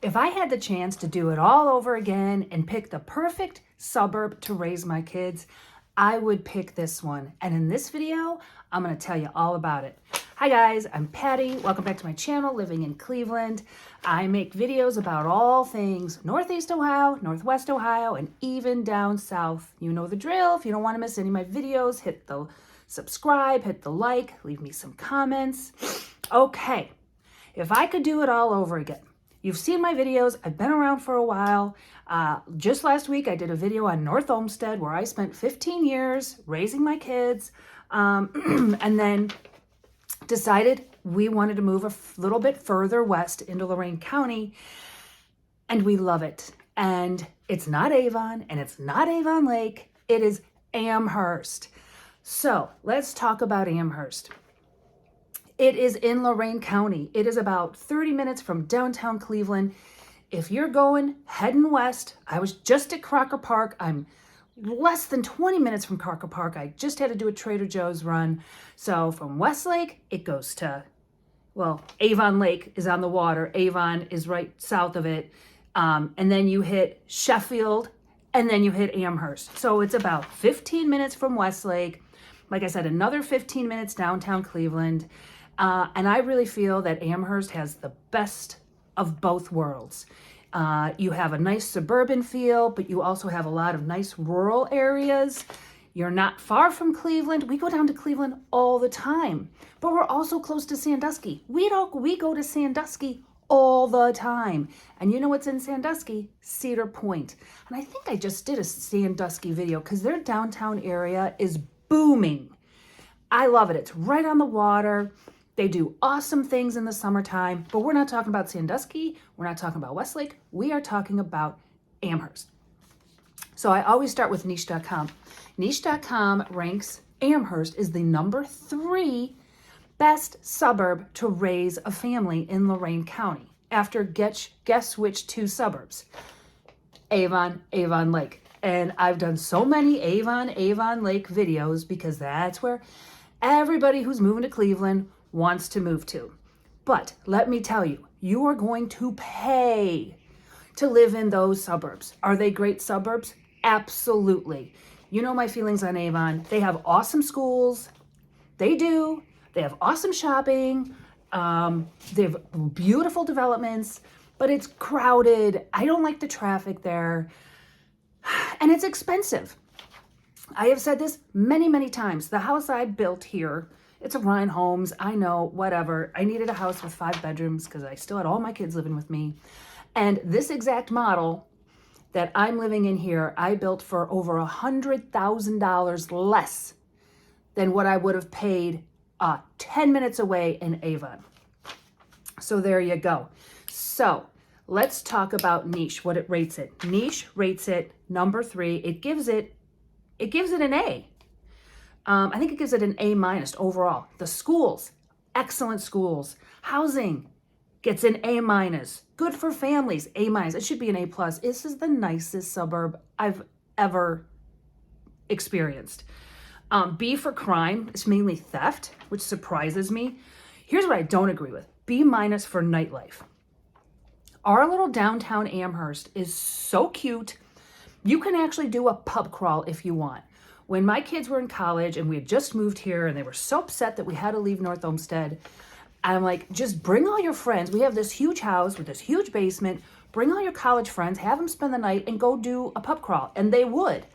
If I had the chance to do it all over again and pick the perfect suburb to raise my kids, I would pick this one. And in this video, I'm going to tell you all about it. Hi guys, I'm Patty. Welcome back to my channel, Living in Cleveland. I make videos about all things Northeast Ohio, Northwest Ohio, and even down south. You know the drill. If you don't want to miss any of my videos, hit the subscribe, hit the like, leave me some comments. Okay, if I could do it all over again. You've seen my videos. I've been around for a while. Just last week, I did a video on North Olmsted where I spent 15 years raising my kids and then decided we wanted to move a little bit further west into Lorain County, and we love it. And it's not Avon, and it's not Avon Lake. It is Amherst. So let's talk about Amherst. It is in Lorain County. It is about 30 minutes from downtown Cleveland. If you're heading west, I was just at Crocker Park. I'm less than 20 minutes from Crocker Park. I just had to do a Trader Joe's run. So from Westlake, it goes to, well, Avon Lake is on the water. Avon is right south of it. And then you hit Sheffield, and then you hit Amherst. So it's about 15 minutes from Westlake. Like I said, another 15 minutes downtown Cleveland. And I really feel that Amherst has the best of both worlds. You have a nice suburban feel, but you also have a lot of nice rural areas. You're not far from Cleveland. We go down to Cleveland all the time, but we're also close to Sandusky. We go to Sandusky all the time. And you know what's in Sandusky? Cedar Point. And I think I just did a Sandusky video because their downtown area is booming. I love it. It's right on the water. They do awesome things in the summertime, but we're not talking about Sandusky. We're not talking about Westlake. We are talking about Amherst. So I always start with niche.com. Niche.com ranks Amherst is the number 3 best suburb to raise a family in Lorain County. After guess which 2 suburbs? Avon Lake. And I've done so many Avon Lake videos because that's where everybody who's moving to Cleveland wants to move to. But let me tell you, you are going to pay to live in those suburbs. Are they great suburbs? Absolutely. You know my feelings on Avon. They have awesome schools. They do. They have awesome shopping. They have beautiful developments, but it's crowded. I don't like the traffic there. And it's expensive. I have said this many, many times. The house I built here, it's a Ryan Homes, I know, whatever. I needed a house with 5 bedrooms because I still had all my kids living with me. And this exact model that I'm living in here, I built for over $100,000 less than what I would have paid 10 minutes away in Avon. So there you go. So let's talk about Niche, what it rates it. Niche rates it number 3. It gives it an A. I think it gives it an A- overall. The schools, excellent schools. Housing gets an A-. Good for families, A-. It should be an A+. This is the nicest suburb I've ever experienced. B for crime. It's mainly theft, which surprises me. Here's what I don't agree with. B- for nightlife. Our little downtown Amherst is so cute. You can actually do a pub crawl if you want. When my kids were in college and we had just moved here and they were so upset that we had to leave North Olmsted, I'm like, just bring all your friends. We have this huge house with this huge basement. Bring all your college friends, have them spend the night and go do a pub crawl. And they would.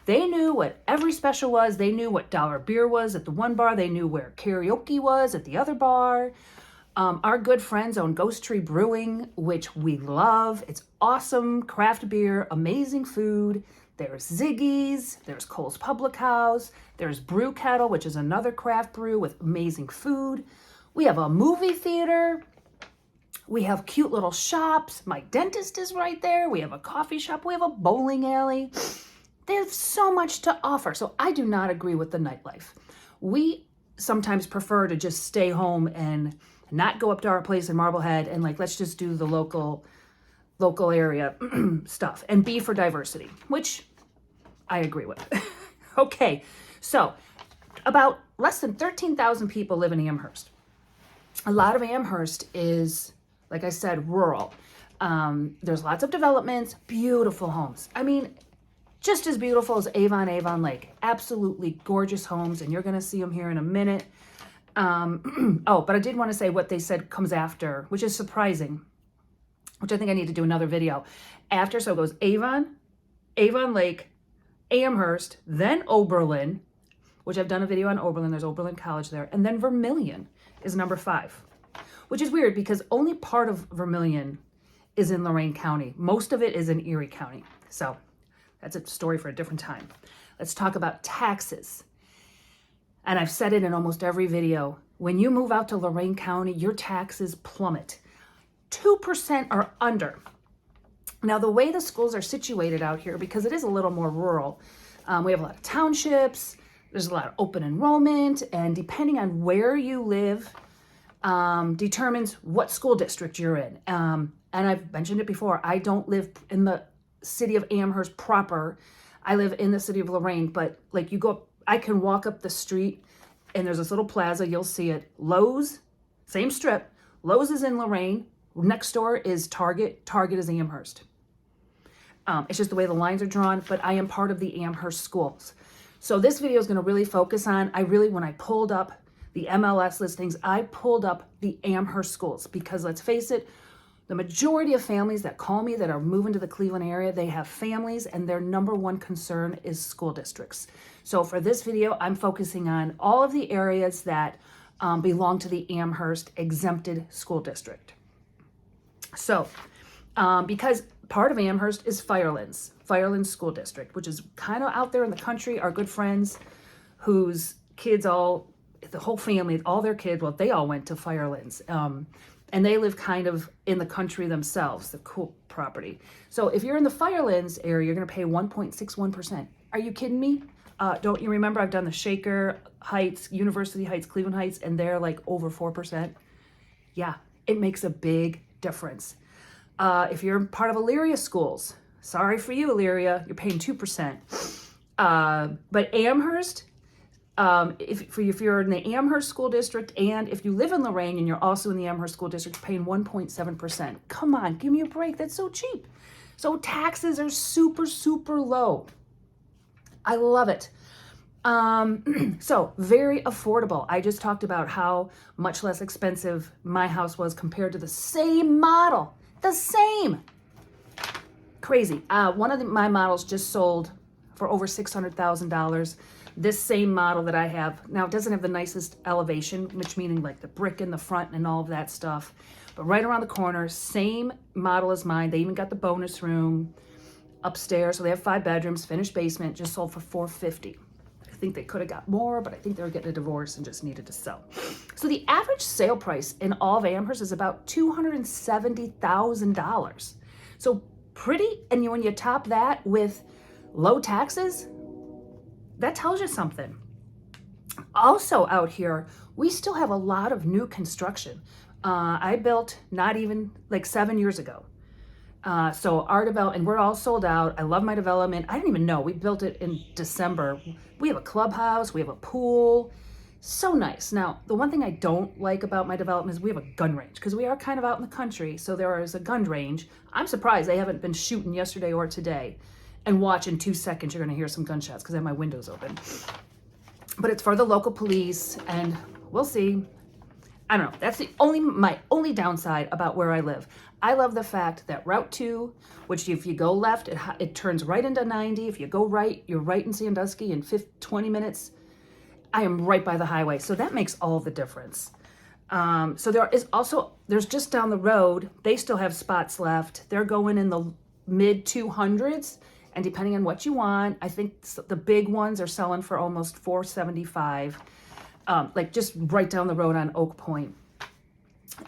They knew what every special was. They knew what dollar beer was at the one bar. They knew where karaoke was at the other bar. Our good friends own Ghost Tree Brewing, which we love. It's awesome craft beer, amazing food. There's Ziggy's, there's Cole's Public House, there's Brew Kettle, which is another craft brew with amazing food. We have a movie theater. We have cute little shops. My dentist is right there. We have a coffee shop. We have a bowling alley. There's so much to offer. So I do not agree with the nightlife. We sometimes prefer to just stay home and not go up to our place in Marblehead and let's just do the local area stuff. And B for diversity, which I agree with. Okay, so about less than 13,000 people live in Amherst. A lot of Amherst is, like I said, rural. There's lots of developments, beautiful homes. I mean, just as beautiful as Avon Lake. Absolutely gorgeous homes, and you're going to see them here in a minute. Oh, but I did want to say what they said comes after, which is surprising, which I think I need to do another video. After, so it goes Avon Lake, Amherst, then Oberlin, which I've done a video on Oberlin. There's Oberlin College there. And then Vermilion is number 5, which is weird because only part of Vermilion is in Lorain County. Most of it is in Erie County. So that's a story for a different time. Let's talk about taxes. And I've said it in almost every video. When you move out to Lorain County, your taxes plummet. 2% or under. Now, the way the schools are situated out here, because it is a little more rural, we have a lot of townships, there's a lot of open enrollment, and depending on where you live, determines what school district you're in. And I've mentioned it before, I don't live in the city of Amherst proper. I live in the city of Lorain, but like you go up, I can walk up the street and there's this little plaza, you'll see it. Lowe's, same strip. Lowe's is in Lorain. Next door is Target. Target is Amherst. It's just the way the lines are drawn, but I am part of the Amherst schools. So this video is going to really focus on, when I pulled up the MLS listings, I pulled up the Amherst schools because let's face it, the majority of families that call me that are moving to the Cleveland area, they have families and their number one concern is school districts. So for this video, I'm focusing on all of the areas that belong to the Amherst exempted school district. So because part of Amherst is Firelands School District, which is kind of out there in the country. Our good friends whose kids the whole family, all their kids, well, they all went to Firelands. And they live kind of in the country themselves, the cool property. So if you're in the Firelands area, you're going to pay 1.61%. Are you kidding me? Don't you remember I've done the Shaker Heights, University Heights, Cleveland Heights, and they're like over 4%? Yeah, it makes a big difference. If you're part of Elyria schools, sorry for you, Elyria, you're paying 2%. But Amherst, if you're in the Amherst school district and if you live in Lorain and you're also in the Amherst school district, you're paying 1.7%. Come on, give me a break. That's so cheap. So taxes are super, super low. I love it. So very affordable. I just talked about how much less expensive my house was compared to the same model. The same. Crazy. One of my models just sold for over $600,000. This same model that I have, now it doesn't have the nicest elevation, which meaning like the brick in the front and all of that stuff, but right around the corner, same model as mine. They even got the bonus room upstairs. So they have 5 bedrooms, finished basement, just sold for $450,000. I think they could have got more, but I think they were getting a divorce and just needed to sell. So the average sale price in all of Amherst is about $270,000. So pretty, and when you top that with low taxes, that tells you something. Also out here, we still have a lot of new construction. I built not even like 7 years ago. So our development, and we're all sold out. I love my development. I didn't even know. We built it in December. We have a clubhouse. We have a pool. So nice. Now, the one thing I don't like about my development is we have a gun range because we are kind of out in the country. So there is a gun range. I'm surprised they haven't been shooting yesterday or today. And watch in 2 seconds, you're going to hear some gunshots because I have my windows open. But it's for the local police, and we'll see. I don't know. That's my only downside about where I live. I love the fact that Route 2, which if you go left, it turns right into 90. If you go right, you're right in Sandusky in 20 minutes. I am right by the highway. So that makes all the difference. So there's just down the road, they still have spots left. They're going in the mid 200s. And depending on what you want, I think the big ones are selling for almost $475, like just right down the road on Oak Point.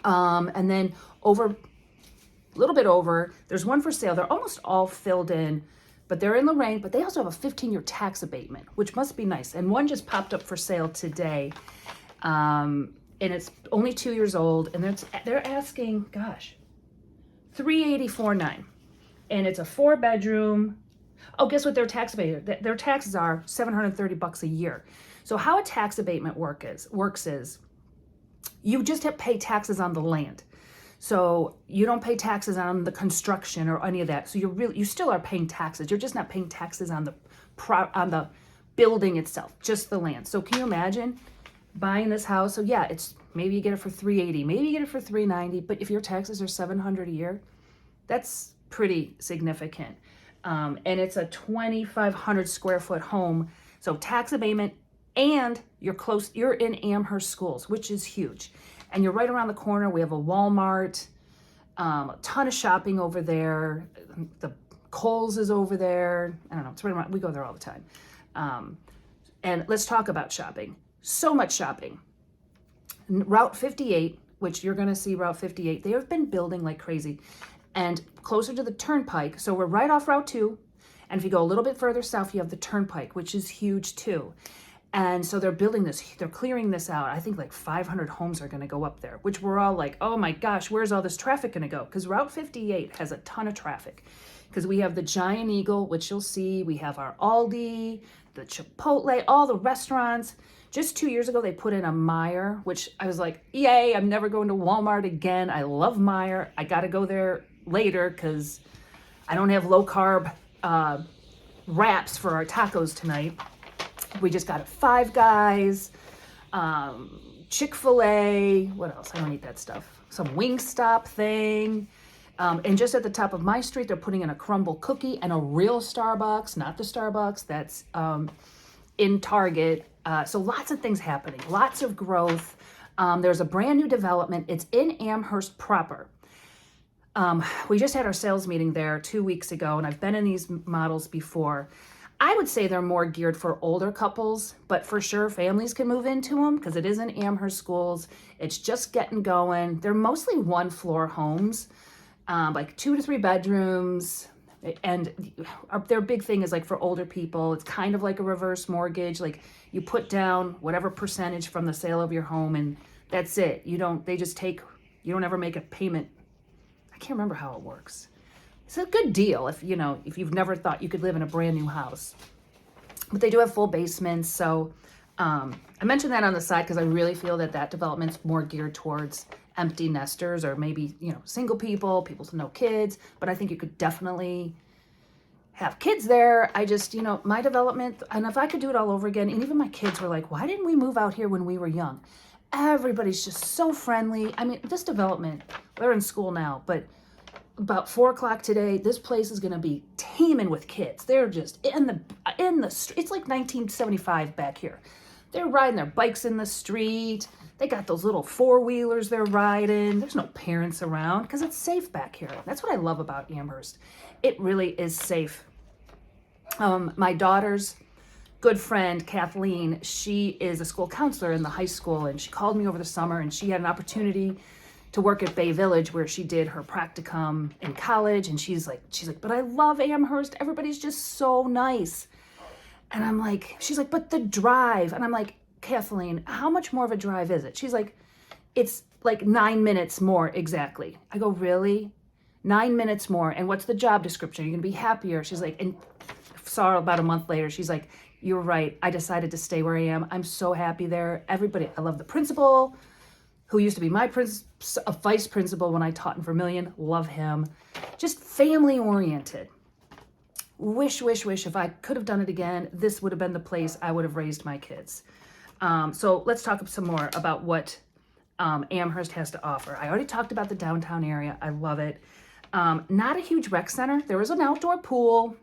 And then a little bit over, there's one for sale. They're almost all filled in, but they're in Lorain, but they also have a 15-year tax abatement, which must be nice. And one just popped up for sale today. And it's only 2 years old, and they're asking, gosh, $384.9. And it's a 4-bedroom. Oh, guess what their tax abatement? Their taxes are $730 a year. So how a tax abatement works is you just have to pay taxes on the land. So you don't pay taxes on the construction or any of that. So you still are paying taxes. You're just not paying taxes on the building itself, just the land. So can you imagine buying this house? So yeah, it's maybe you get it for $380, maybe you get it for $390, but if your taxes are $700 a year, that's pretty significant. And it's a 2,500 square foot home. So tax abatement, and you're in Amherst schools, which is huge. And you're right around the corner. We have a Walmart, a ton of shopping over there. The Kohl's is over there. I don't know, it's right around, we go there all the time. And let's talk about shopping. So much shopping. Route 58, which you're gonna see Route 58, they have been building like crazy. And closer to the turnpike, so we're right off Route 2, and if you go a little bit further south, you have the turnpike, which is huge too. And so they're building this, they're clearing this out. I think like 500 homes are gonna go up there, which we're all like, oh my gosh, where's all this traffic gonna go? Because Route 58 has a ton of traffic. Because we have the Giant Eagle, which you'll see, we have our Aldi, the Chipotle, all the restaurants. Just 2 years ago, they put in a Meijer, which I was like, yay, I'm never going to Walmart again. I love Meijer. I gotta go there later because I don't have low carb wraps for our tacos tonight. We just got a Five Guys, Chick-fil-A, what else? I don't eat that stuff. Some Wingstop thing. And just at the top of my street, they're putting in a crumble cookie and a real Starbucks, not the Starbucks that's in Target. So lots of things happening, lots of growth. There's a brand new development. It's in Amherst proper. We just had our sales meeting there 2 weeks ago, and I've been in these models before. I would say they're more geared for older couples, but for sure families can move into them because it is in Amherst schools. It's just getting going. They're mostly one floor homes, like 2 to 3 bedrooms. And their big thing is like for older people, it's kind of like a reverse mortgage. Like you put down whatever percentage from the sale of your home and that's it. You don't ever make a payment. I can't remember how it works. It's a good deal if you've never thought you could live in a brand new house. But they do have full basements. So I mentioned that on the side because I really feel that development's more geared towards empty nesters or maybe, single people with no kids. But I think you could definitely have kids there. I just, my development, and if I could do it all over again, and even my kids were like, why didn't we move out here when we were young? Everybody's just so friendly. I mean, this development, they're in school now, but about 4 o'clock today, this place is going to be teeming with kids. They're just in the street. It's like 1975 back here. They're riding their bikes in the street. They got those little 4-wheelers they're riding. There's no parents around because it's safe back here. That's what I love about Amherst. It really is safe. My daughter's good friend, Kathleen, she is a school counselor in the high school, and she called me over the summer, and she had an opportunity to work at Bay Village where she did her practicum in college. And she's like, but I love Amherst. Everybody's just so nice. And I'm like, she's like, but the drive. And I'm like, Kathleen, how much more of a drive is it? She's like, it's like 9 minutes more exactly. I go, really? 9 minutes more. And what's the job description? You're going to be happier. She's like, and saw her about a month later. She's like, you're right. I decided to stay where I am. I'm so happy there. Everybody, I love the principal, who used to be my vice principal when I taught in Vermilion. Love him. Just family oriented. Wish if I could have done it again, this would have been the place I would have raised my kids. So let's talk some more about what Amherst has to offer. I already talked about the downtown area. I love it. Not a huge rec center. There is an outdoor pool.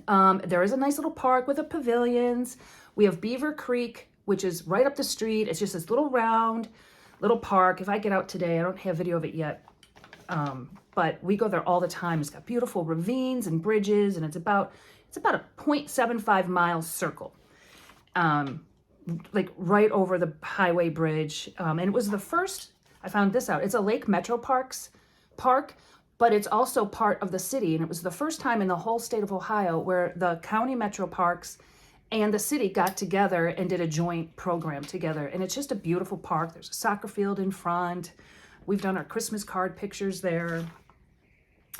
There is a nice little park with pavilions. We have Beaver Creek, which is right up the street. It's just this little round little park. If I get out today, I don't have video of it yet, but we go there all the time. It's got beautiful ravines and bridges, and it's about a 0.75 mile circle, like right over the highway bridge. And it was the first, I found this out, it's a Lake Metro park, but it's also part of the city. And it was the first time in the whole state of Ohio where the county metro parks and the city got together and did a joint program together. And it's just a beautiful park. There's a soccer field in front. We've done our Christmas card pictures there.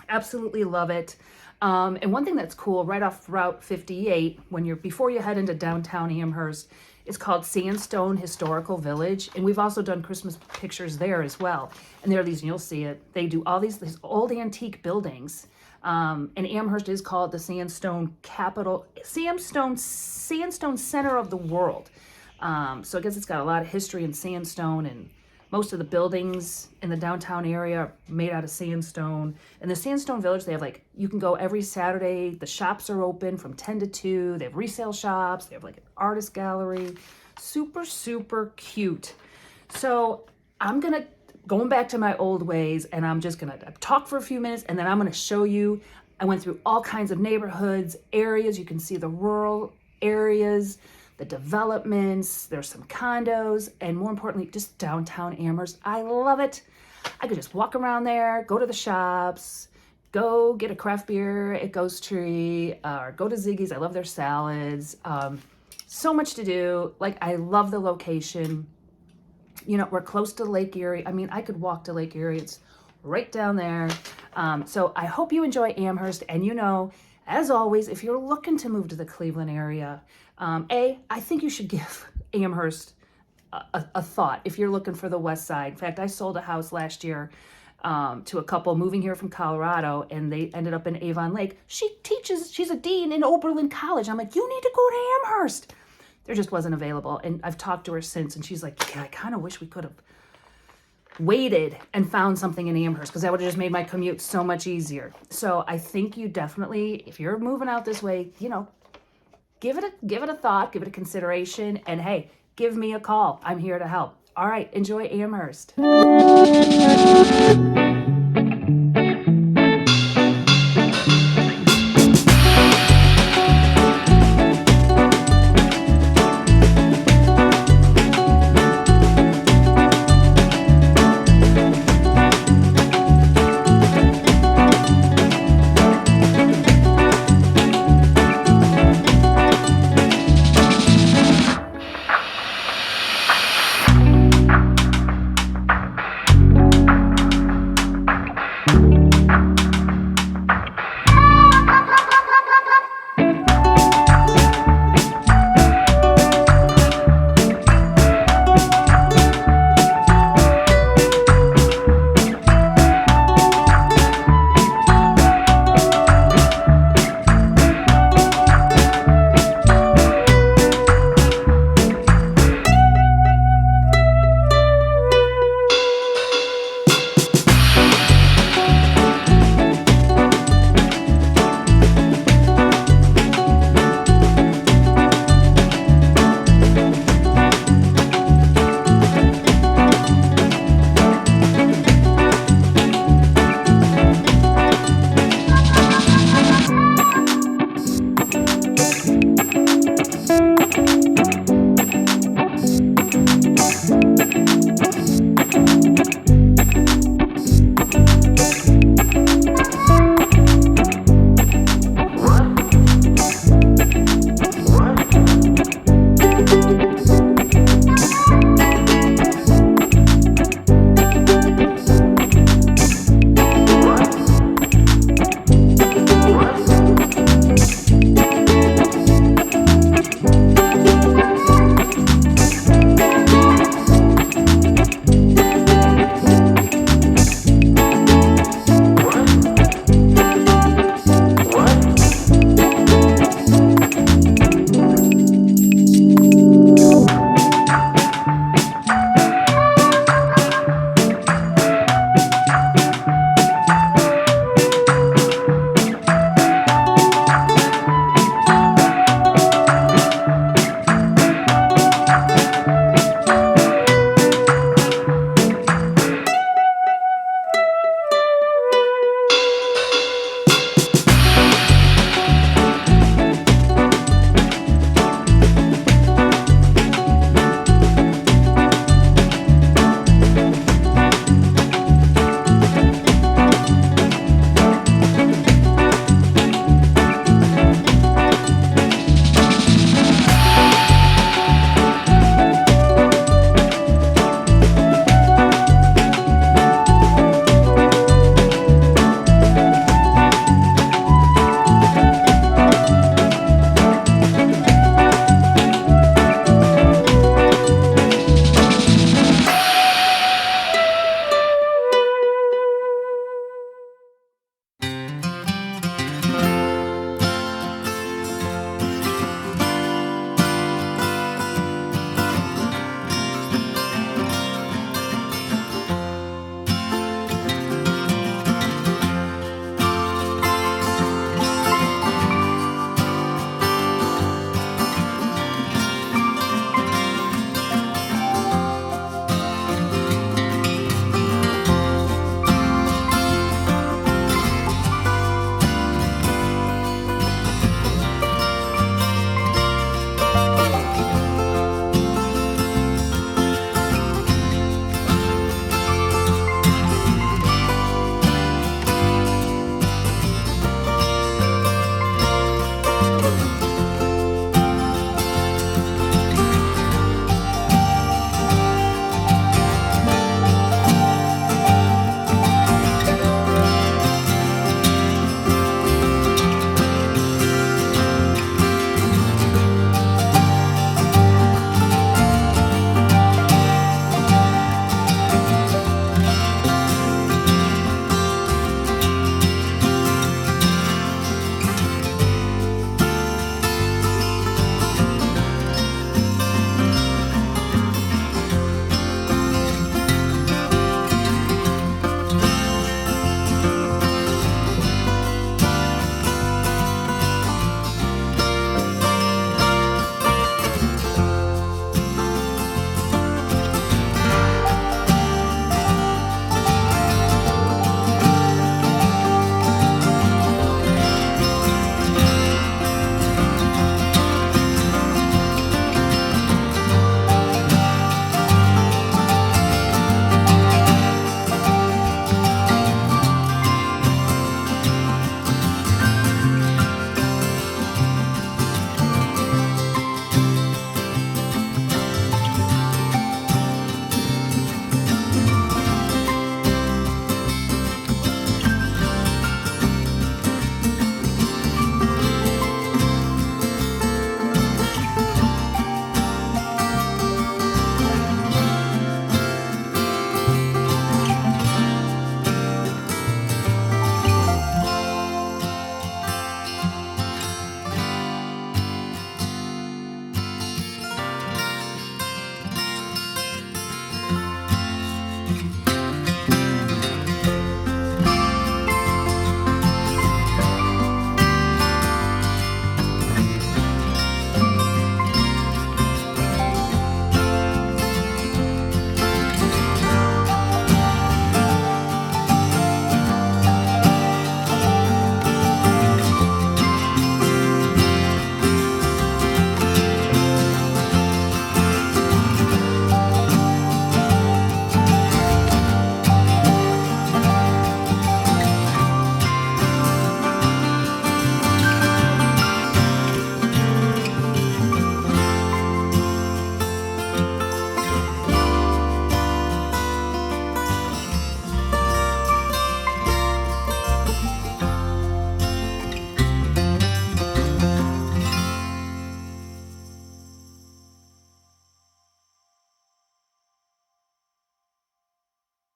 Absolutely love it. And one thing that's cool, right off Route 58, before you head into downtown Amherst, It's called Sandstone Historical Village, and we've also done Christmas pictures there as well. And there are these, and you'll see it, they do all these old antique buildings. And Amherst is called the sandstone capital, sandstone center of the world. So I guess it's got a lot of history in sandstone, and most of the buildings in the downtown area are made out of sandstone. And the Sandstone Village, they have like, you can go every Saturday. The shops are open from 10 to 2. They have resale shops. They have like an artist gallery. Super, super cute. So I'm going back to my old ways, and I'm just going to talk for a few minutes, and then I'm going to show you. I went through all kinds of neighborhoods, areas. You can see the rural areas, the developments, there's some condos, and more importantly, just downtown Amherst. I love it. I could just walk around there, go to the shops, go get a craft beer at Ghost Tree, or go to Ziggy's. I love their salads. So much to do. Like, I love the location. You know, we're close to Lake Erie. I mean, I could walk to Lake Erie. It's right down there. So I hope you enjoy Amherst. And you know, as always, if you're looking to move to the Cleveland area, I think you should give Amherst a thought if you're looking for the west side. In fact, I sold a house last year to a couple moving here from Colorado, and they ended up in Avon Lake. She's a dean in Oberlin College. I'm like, you need to go to Amherst. There just wasn't available. And I've talked to her since, and she's like, yeah, I kind of wish we could have waited and found something in Amherst, because that would have just made my commute so much easier. So I think you definitely, if you're moving out this way, you know, give it a thought, give it a consideration, and hey, give me a call. I'm here to help. All right, enjoy Amherst.